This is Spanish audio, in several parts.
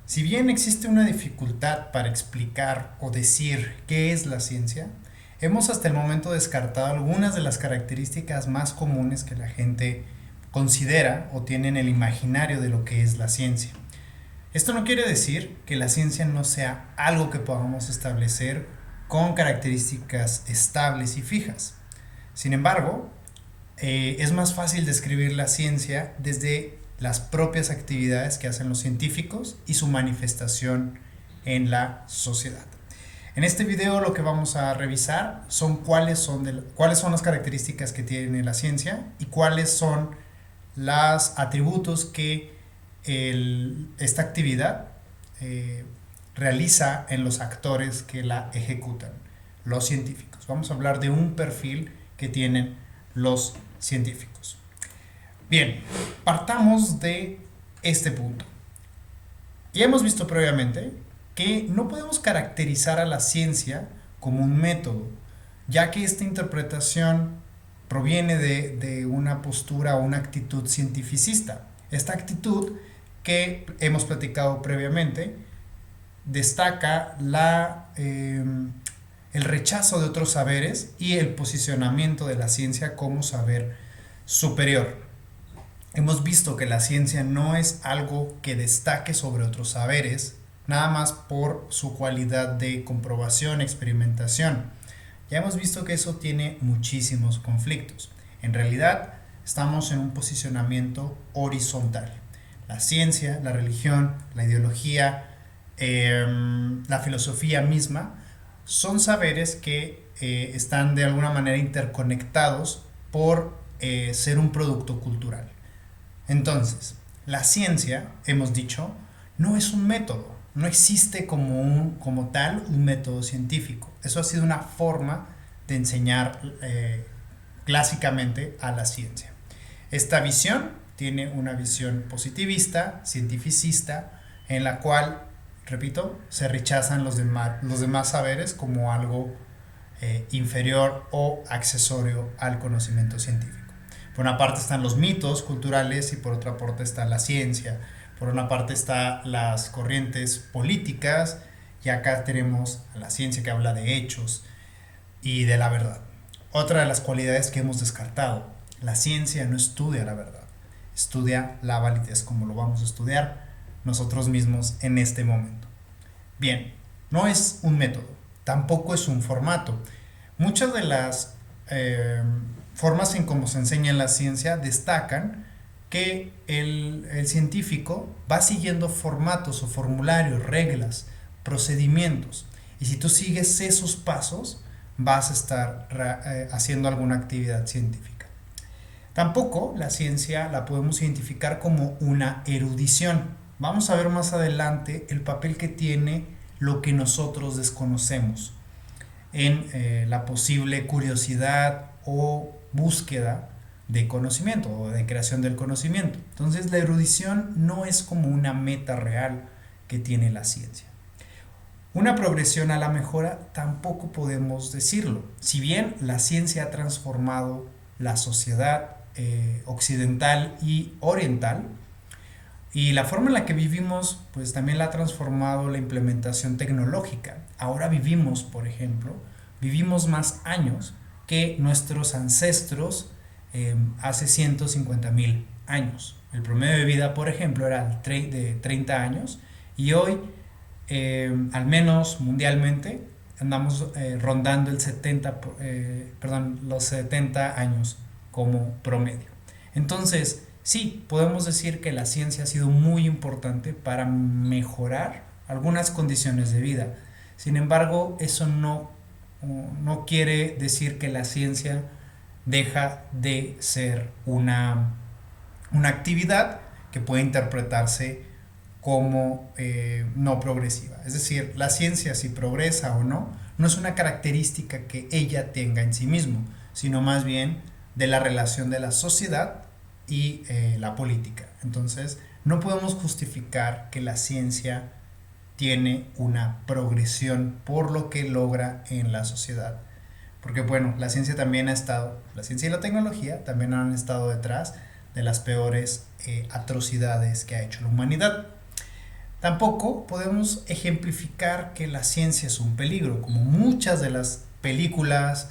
Si bien existe una dificultad para explicar o decir qué es la ciencia, hemos hasta el momento descartado algunas de las características más comunes que la gente considera o tiene en el imaginario de lo que es la ciencia. Esto no quiere decir que la ciencia no sea algo que podamos establecer con características estables y fijas. Sin embargo, es más fácil describir la ciencia desde las propias actividades que hacen los científicos y su manifestación en la sociedad. En este video lo que vamos a revisar son cuáles son las características que tiene la ciencia y cuáles son los atributos que esta actividad realiza en los actores que la ejecutan, los científicos. Vamos a hablar de un perfil que tienen los científicos. Bien, partamos de este punto. Ya hemos visto previamente que no podemos caracterizar a la ciencia como un método, ya que esta interpretación proviene de una postura o una actitud cientificista. Esta actitud que hemos platicado previamente destaca el rechazo de otros saberes y el posicionamiento de la ciencia como saber superior. Hemos visto que la ciencia no es algo que destaque sobre otros saberes, nada más por su cualidad de comprobación, experimentación. Ya hemos visto que eso tiene muchísimos conflictos. En realidad, estamos en un posicionamiento horizontal. La ciencia, la religión, la ideología, la filosofía misma, son saberes que están de alguna manera interconectados por ser un producto cultural. Entonces, la ciencia, hemos dicho, no es un método, no existe como tal un método científico. Eso ha sido una forma de enseñar clásicamente a la ciencia. Esta visión tiene una visión positivista, cientificista, en la cual, repito, se rechazan los demás saberes como algo inferior o accesorio al conocimiento científico. Por una parte están los mitos culturales y por otra parte está la ciencia. Por una parte están las corrientes políticas y acá tenemos a la ciencia que habla de hechos y de la verdad. Otra de las cualidades que hemos descartado, la ciencia no estudia la verdad, estudia la validez, como lo vamos a estudiar nosotros mismos en este momento. Bien, no es un método, tampoco es un formato. Muchas de las formas en cómo se enseña en la ciencia destacan que el científico va siguiendo formatos o formularios, reglas, procedimientos. Y si tú sigues esos pasos, vas a estar haciendo alguna actividad científica. Tampoco la ciencia la podemos identificar como una erudición. Vamos a ver más adelante el papel que tiene lo que nosotros desconocemos en la posible curiosidad o búsqueda de conocimiento o de creación del conocimiento. Entonces la erudición no es como una meta real que tiene la ciencia. Una progresión a la mejora tampoco podemos decirlo. Si bien la ciencia ha transformado la sociedad occidental y oriental, y la forma en la que vivimos, pues también la ha transformado la implementación tecnológica. Ahora vivimos, por ejemplo, vivimos más años que nuestros ancestros hace 150,000 años. El promedio de vida, por ejemplo, era de 30 años y hoy, al menos mundialmente, andamos rondando los 70 años como promedio. Entonces, sí, podemos decir que la ciencia ha sido muy importante para mejorar algunas condiciones de vida. Sin embargo, eso no quiere decir que la ciencia deja de ser una actividad que puede interpretarse como no progresiva. Es decir, la ciencia, si progresa o no, no es una característica que ella tenga en sí mismo, sino más bien de la relación de la sociedad y la política. Entonces, no podemos justificar que la ciencia tiene una progresión por lo que logra en la sociedad. Porque bueno, la ciencia y la tecnología también han estado detrás de las peores atrocidades que ha hecho la humanidad. Tampoco podemos ejemplificar que la ciencia es un peligro, como muchas de las películas,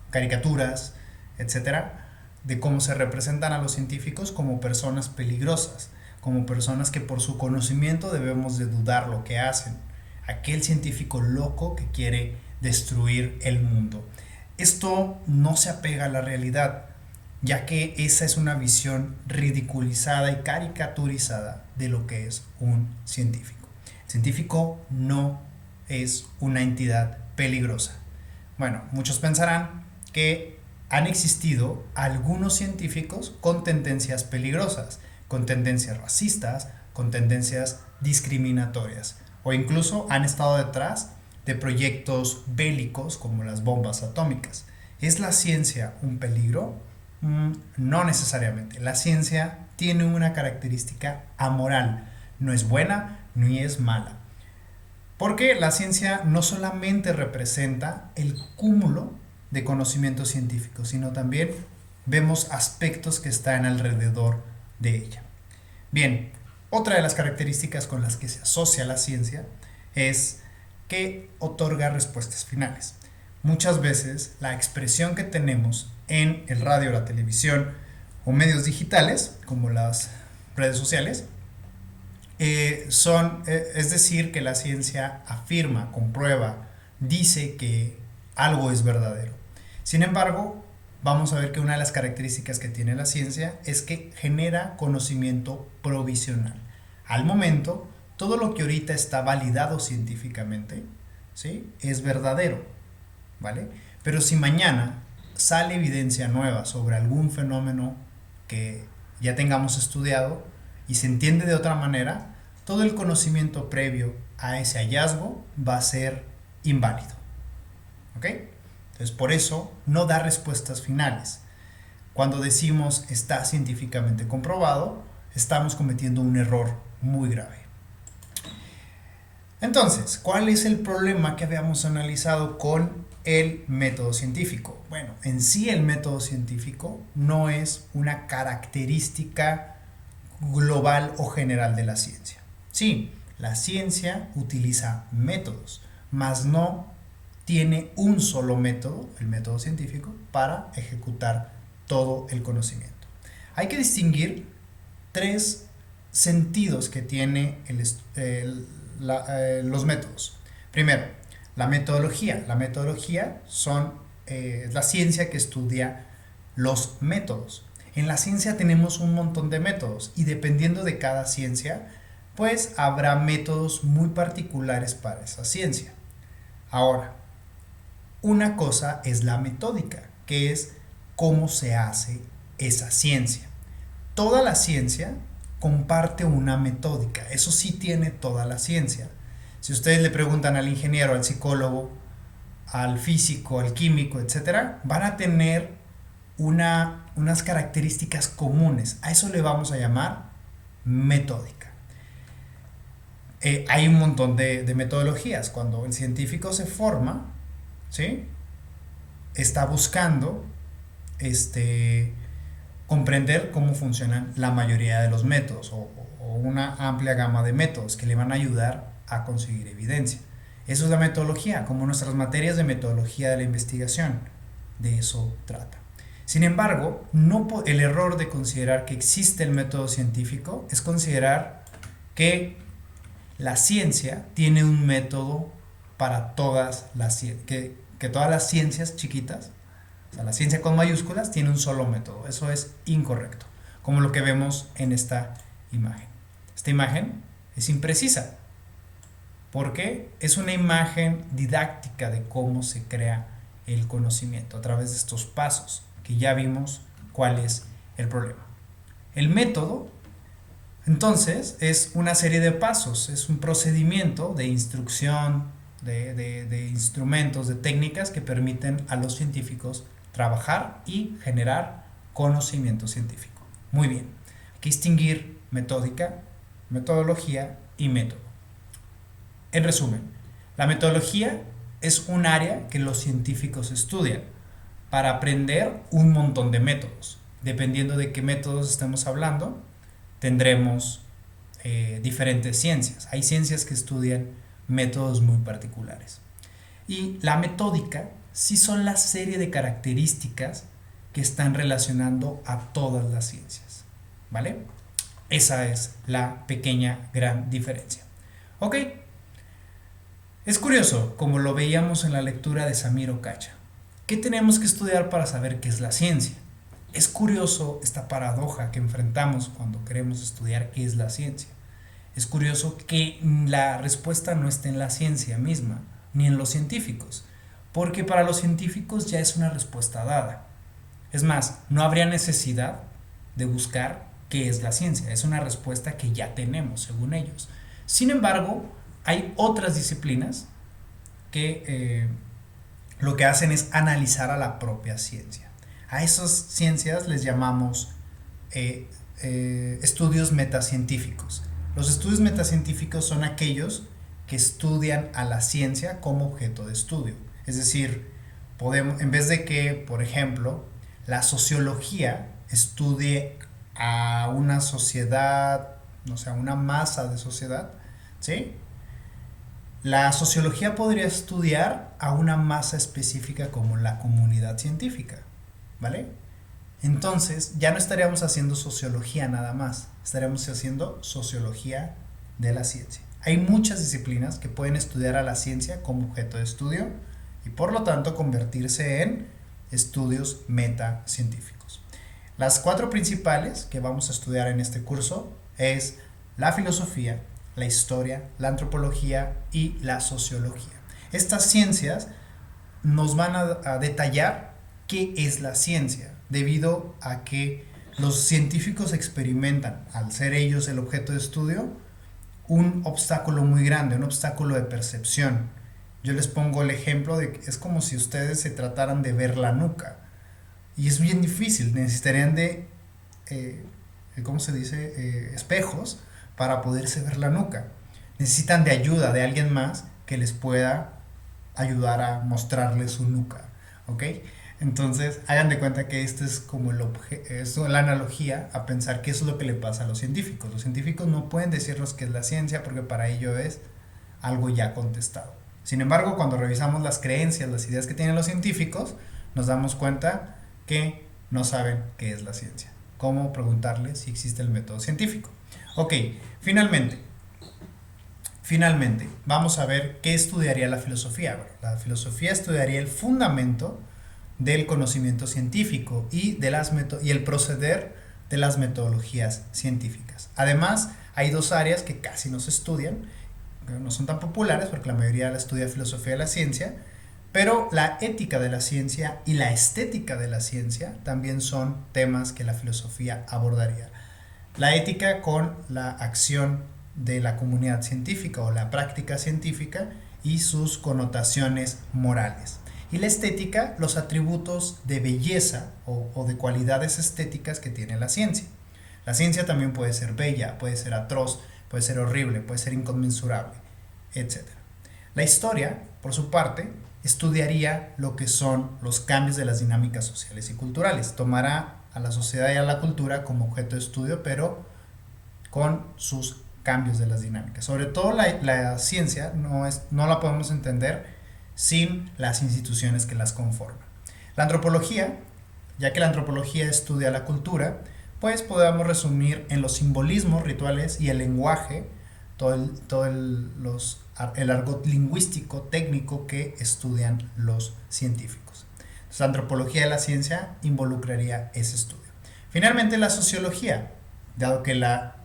caricaturas, etcétera, de cómo se representan a los científicos como personas peligrosas, como personas que por su conocimiento debemos de dudar lo que hacen. Aquel científico loco que quiere destruir el mundo. Esto no se apega a la realidad, ya que esa es una visión ridiculizada y caricaturizada de lo que es un científico. El científico no es una entidad peligrosa. Bueno, muchos pensarán que han existido algunos científicos con tendencias peligrosas, con tendencias racistas, con tendencias discriminatorias, o incluso han estado detrás de proyectos bélicos como las bombas atómicas. ¿Es la ciencia un peligro? No necesariamente. La ciencia tiene una característica amoral. No es buena ni es mala. Porque la ciencia no solamente representa el cúmulo de conocimientos científicos, sino también vemos aspectos que están alrededor de ella. Bien, otra de las características con las que se asocia la ciencia es que otorga respuestas finales. Muchas veces la expresión que tenemos en el radio, la televisión o medios digitales, como las redes sociales, es decir, que la ciencia afirma, comprueba, dice que algo es verdadero. Sin embargo, vamos a ver que una de las características que tiene la ciencia es que genera conocimiento provisional. Al momento, todo lo que ahorita está validado científicamente, ¿sí?, es verdadero, ¿vale? Pero si mañana sale evidencia nueva sobre algún fenómeno que ya tengamos estudiado y se entiende de otra manera, todo el conocimiento previo a ese hallazgo va a ser inválido. ¿Ok? Entonces, por eso no da respuestas finales. Cuando decimos está científicamente comprobado, estamos cometiendo un error muy grave. Entonces, ¿cuál es el problema que habíamos analizado con el método científico? Bueno, en sí el método científico no es una característica global o general de la ciencia. Sí, la ciencia utiliza métodos, mas no tiene un solo método, el método científico, para ejecutar todo el conocimiento. Hay que distinguir tres sentidos que tiene los métodos. Primero, la metodología. La metodología es la ciencia que estudia los métodos. En la ciencia tenemos un montón de métodos y dependiendo de cada ciencia, pues habrá métodos muy particulares para esa ciencia. Ahora, una cosa es la metódica, que es cómo se hace esa ciencia. Toda la ciencia comparte una metódica, eso sí tiene toda la ciencia. Si ustedes le preguntan al ingeniero, al psicólogo, al físico, al químico, etc., van a tener unas características comunes. A eso le vamos a llamar metódica. Hay un montón de metodologías. Cuando el científico se forma, ¿sí?, está buscando comprender cómo funcionan la mayoría de los métodos o una amplia gama de métodos que le van a ayudar a conseguir evidencia. Eso es la metodología, como nuestras materias de metodología de la investigación. De eso trata. Sin embargo, el error de considerar que existe el método científico es considerar que la ciencia tiene un método para todas las ciencias, que todas las ciencias chiquitas, o sea, la ciencia con mayúsculas, tiene un solo método. Eso es incorrecto, como lo que vemos en esta imagen. Esta imagen es imprecisa, porque es una imagen didáctica de cómo se crea el conocimiento a través de estos pasos, que ya vimos cuál es el problema. El método, entonces, es una serie de pasos, es un procedimiento de instrucción, de instrumentos, de técnicas que permiten a los científicos trabajar y generar conocimiento científico. Muy bien, hay que distinguir metódica, metodología y método. En resumen, la metodología es un área que los científicos estudian para aprender un montón de métodos. Dependiendo de qué métodos estemos hablando, tendremos diferentes ciencias. Hay ciencias que estudian métodos muy particulares. Y la metódica sí son la serie de características que están relacionando a todas las ciencias, ¿vale? Esa es la pequeña gran diferencia. Ok, es curioso, como lo veíamos en la lectura de Samir Ocacha. ¿Qué tenemos que estudiar para saber qué es la ciencia? Es curioso esta paradoja que enfrentamos cuando queremos estudiar qué es la ciencia. Es curioso que la respuesta no esté en la ciencia misma, ni en los científicos, porque para los científicos ya es una respuesta dada. Es más, no habría necesidad de buscar qué es la ciencia, es una respuesta que ya tenemos, según ellos. Sin embargo, hay otras disciplinas que lo que hacen es analizar a la propia ciencia. A esas ciencias les llamamos estudios metacientíficos. Los estudios metacientíficos son aquellos que estudian a la ciencia como objeto de estudio. Es decir, en vez de que, por ejemplo, la sociología estudie a una sociedad, no sé, a una masa de sociedad, ¿sí? La sociología podría estudiar a una masa específica como la comunidad científica, ¿vale? Entonces, ya no estaríamos haciendo sociología nada más, estaríamos haciendo sociología de la ciencia. Hay muchas disciplinas que pueden estudiar a la ciencia como objeto de estudio y por lo tanto convertirse en estudios metacientíficos. Las 4 principales que vamos a estudiar en este curso es la filosofía, la historia, la antropología y la sociología. Estas ciencias nos van a detallar qué es la ciencia, debido a que los científicos experimentan, al ser ellos el objeto de estudio, un obstáculo muy grande, un obstáculo de percepción. Yo les pongo el ejemplo de que es como si ustedes se trataran de ver la nuca. Y es bien difícil, necesitarían de, ¿cómo se dice? Espejos para poderse ver la nuca. Necesitan de ayuda de alguien más que les pueda ayudar a mostrarles su nuca, ¿ok? Entonces, hagan de cuenta que este es como la analogía a pensar qué es lo que le pasa a los científicos. Los científicos no pueden decirnos qué es la ciencia porque para ello es algo ya contestado. Sin embargo, cuando revisamos las creencias, las ideas que tienen los científicos, nos damos cuenta que no saben qué es la ciencia. ¿Cómo preguntarles si existe el método científico? Ok, finalmente, vamos a ver qué estudiaría la filosofía. Bueno, la filosofía estudiaría el fundamento del conocimiento científico y el proceder de las metodologías científicas. Además, hay 2 áreas que casi no se estudian, que no son tan populares porque la mayoría la estudia filosofía de la ciencia, pero la ética de la ciencia y la estética de la ciencia también son temas que la filosofía abordaría. La ética con la acción de la comunidad científica o la práctica científica y sus connotaciones morales. Y la estética, los atributos de belleza o de cualidades estéticas que tiene la ciencia. La ciencia también puede ser bella, puede ser atroz, puede ser horrible, puede ser inconmensurable, etc. La historia, por su parte, estudiaría lo que son los cambios de las dinámicas sociales y culturales. Tomará a la sociedad y a la cultura como objeto de estudio, pero con sus cambios de las dinámicas. Sobre todo la ciencia no la podemos entender sin las instituciones que las conforman. La antropología, ya que la antropología estudia la cultura, pues podemos resumir en los simbolismos, rituales y el lenguaje, todo el argot lingüístico, técnico que estudian los científicos. Entonces, la antropología de la ciencia involucraría ese estudio. Finalmente, la sociología, dado que la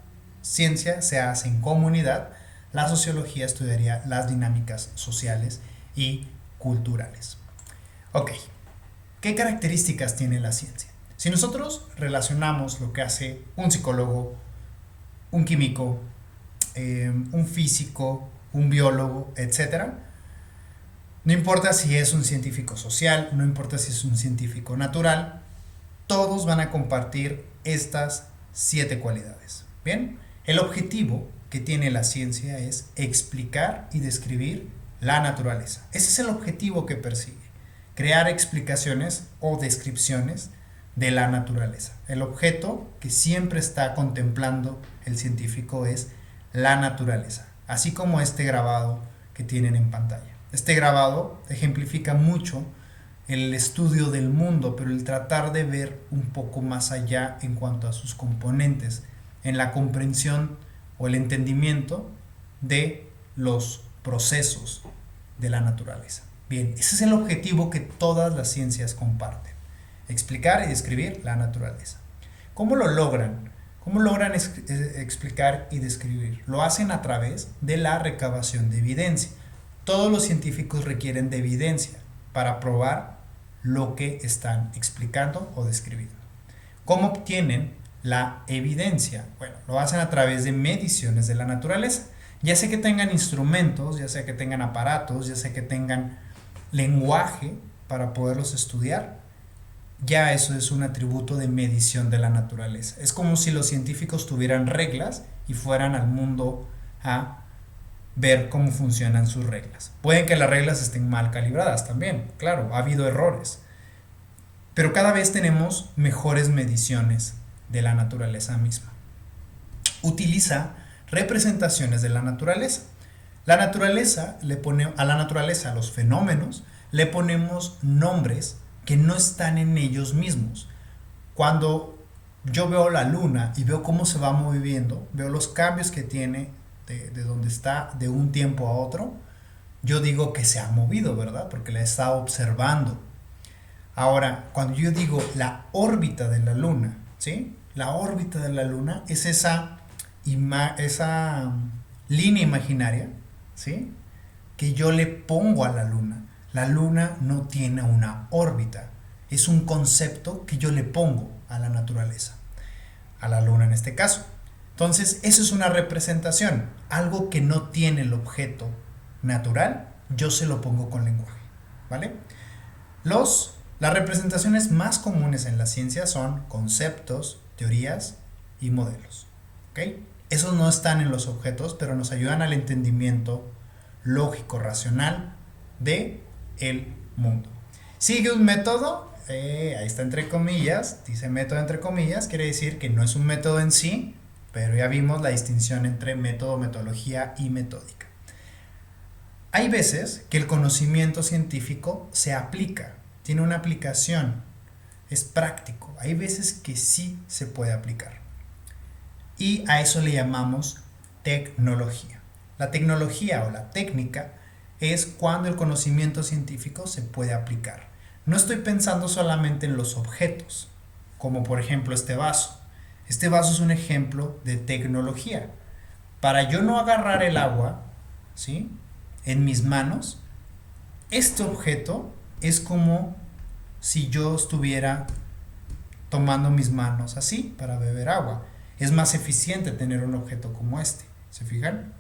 ciencia se hace en comunidad, la sociología estudiaría las dinámicas sociales y culturales. Ok, ¿qué características tiene la ciencia? Si nosotros relacionamos lo que hace un psicólogo, un químico, un físico, un biólogo, etc., no importa si es un científico social, no importa si es un científico natural, todos van a compartir estas 7 cualidades. Bien, el objetivo que tiene la ciencia es explicar y describir la naturaleza. Ese es el objetivo que persigue, crear explicaciones o descripciones de la naturaleza. El objeto que siempre está contemplando el científico es la naturaleza, así como este grabado que tienen en pantalla. Este grabado ejemplifica mucho el estudio del mundo, pero el tratar de ver un poco más allá en cuanto a sus componentes, en la comprensión o el entendimiento de los procesos de la naturaleza. Bien, ese es el objetivo que todas las ciencias comparten: explicar y describir la naturaleza. ¿Cómo lo logran? ¿Cómo logran explicar y describir? Lo hacen a través de la recabación de evidencia. Todos los científicos requieren de evidencia para probar lo que están explicando o describiendo. ¿Cómo obtienen la evidencia? Bueno, lo hacen a través de mediciones de la naturaleza. Ya sea que tengan instrumentos, ya sea que tengan aparatos, ya sea que tengan lenguaje para poderlos estudiar, ya eso es un atributo de medición de la naturaleza. Es como si los científicos tuvieran reglas y fueran al mundo a ver cómo funcionan sus reglas. Pueden que las reglas estén mal calibradas también, claro, ha habido errores, pero cada vez tenemos mejores mediciones de la naturaleza misma. Utiliza representaciones de la naturaleza. La naturaleza le pone a la naturaleza, a los fenómenos, le ponemos nombres que no están en ellos mismos. Cuando yo veo la luna y veo cómo se va moviendo, veo los cambios que tiene de donde está de un tiempo a otro, yo digo que se ha movido, ¿verdad? Porque la he estado observando. Ahora, cuando yo digo la órbita de la luna, ¿sí? La órbita de la luna es esa línea imaginaria, ¿sí? Que yo le pongo a la luna. La luna no tiene una órbita, es un concepto que yo le pongo a la naturaleza, a la luna en este caso. Entonces, eso es una representación, algo que no tiene el objeto natural, yo se lo pongo con lenguaje, ¿vale? Las representaciones más comunes en la ciencia son conceptos, teorías y modelos, ¿ok? Esos no están en los objetos, pero nos ayudan al entendimiento lógico, racional de el mundo. Sigue un método, ahí está entre comillas, dice método entre comillas, quiere decir que no es un método en sí, pero ya vimos la distinción entre método, metodología y metódica. Hay veces que el conocimiento científico se aplica, tiene una aplicación, es práctico, hay veces que sí se puede aplicar. Y a eso le llamamos tecnología. La tecnología o la técnica es cuando el conocimiento científico se puede aplicar. No estoy pensando solamente en los objetos, como por ejemplo este vaso. Este vaso es un ejemplo de tecnología. Para yo no agarrar el agua, ¿sí?, en mis manos, este objeto es como si yo estuviera tomando mis manos así para beber agua. Es más eficiente tener un objeto como este, ¿se fijan?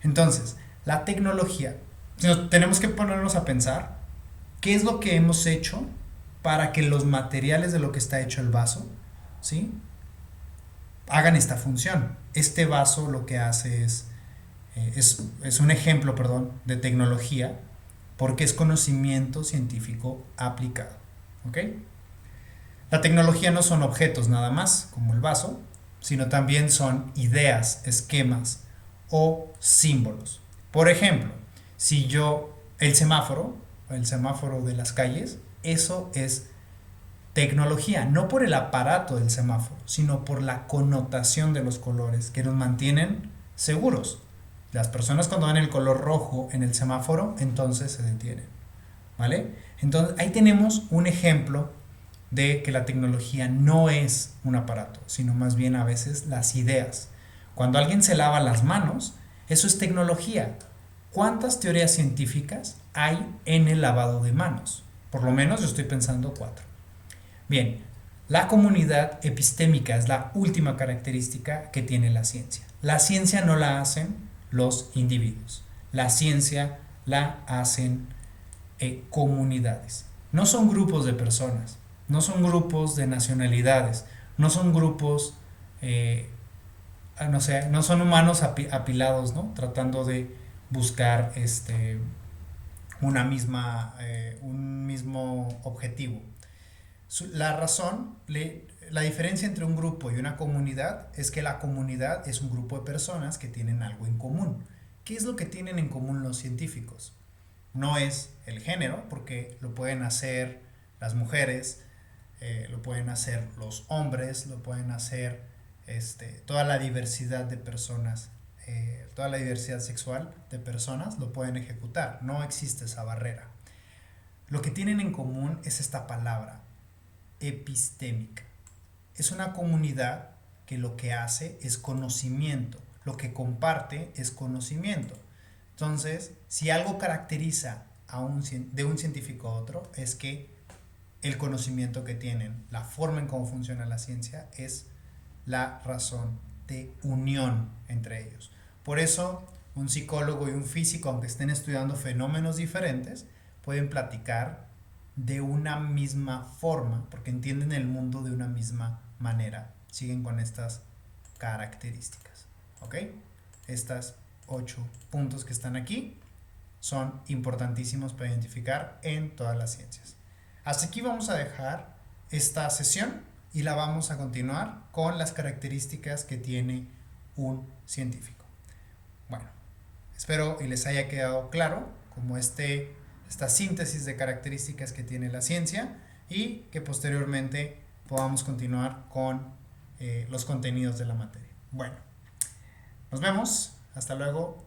Entonces, la tecnología, tenemos que ponernos a pensar qué es lo que hemos hecho para que los materiales de lo que está hecho el vaso, ¿sí?, hagan esta función. Este vaso lo que hace es un ejemplo, de tecnología, porque es conocimiento científico aplicado, ¿ok? La tecnología no son objetos nada más, como el vaso, sino también son ideas, esquemas o símbolos. Por ejemplo, si el semáforo de las calles, eso es tecnología, no por el aparato del semáforo, sino por la connotación de los colores que nos mantienen seguros. Las personas cuando ven el color rojo en el semáforo, entonces se detienen, ¿vale? Entonces ahí tenemos un ejemplo de que la tecnología no es un aparato, sino más bien a veces las ideas. Cuando alguien se lava las manos, eso es tecnología. ¿Cuántas teorías científicas hay en el lavado de manos? Por lo menos yo estoy pensando 4. Bien, la comunidad epistémica es la última característica que tiene la ciencia. La ciencia no la hacen los individuos, la ciencia la hacen comunidades. No son grupos de personas, no son grupos de nacionalidades, no son grupos, no son humanos apilados, ¿no?, tratando de buscar un mismo objetivo. La razón la diferencia entre un grupo y una comunidad es que la comunidad es un grupo de personas que tienen algo en común. ¿Qué es lo que tienen en común los científicos? No es el género, porque lo pueden hacer las mujeres, lo pueden hacer los hombres, lo pueden hacer toda la diversidad de personas, toda la diversidad sexual de personas lo pueden ejecutar. No existe esa barrera. Lo que tienen en común es esta palabra, epistémica. Es una comunidad que lo que hace es conocimiento, lo que comparte es conocimiento. Entonces, si algo caracteriza de un científico a otro, es que el conocimiento que tienen, la forma en cómo funciona la ciencia, es la razón de unión entre ellos. Por eso, un psicólogo y un físico, aunque estén estudiando fenómenos diferentes, pueden platicar de una misma forma, porque entienden el mundo de una misma manera. Siguen con estas características. ¿Ok? Estas 8 puntos que están aquí son importantísimos para identificar en todas las ciencias. Hasta aquí vamos a dejar esta sesión y la vamos a continuar con las características que tiene un científico. Bueno, espero y les haya quedado claro como esta síntesis de características que tiene la ciencia y que posteriormente podamos continuar con los contenidos de la materia. Bueno, nos vemos, hasta luego.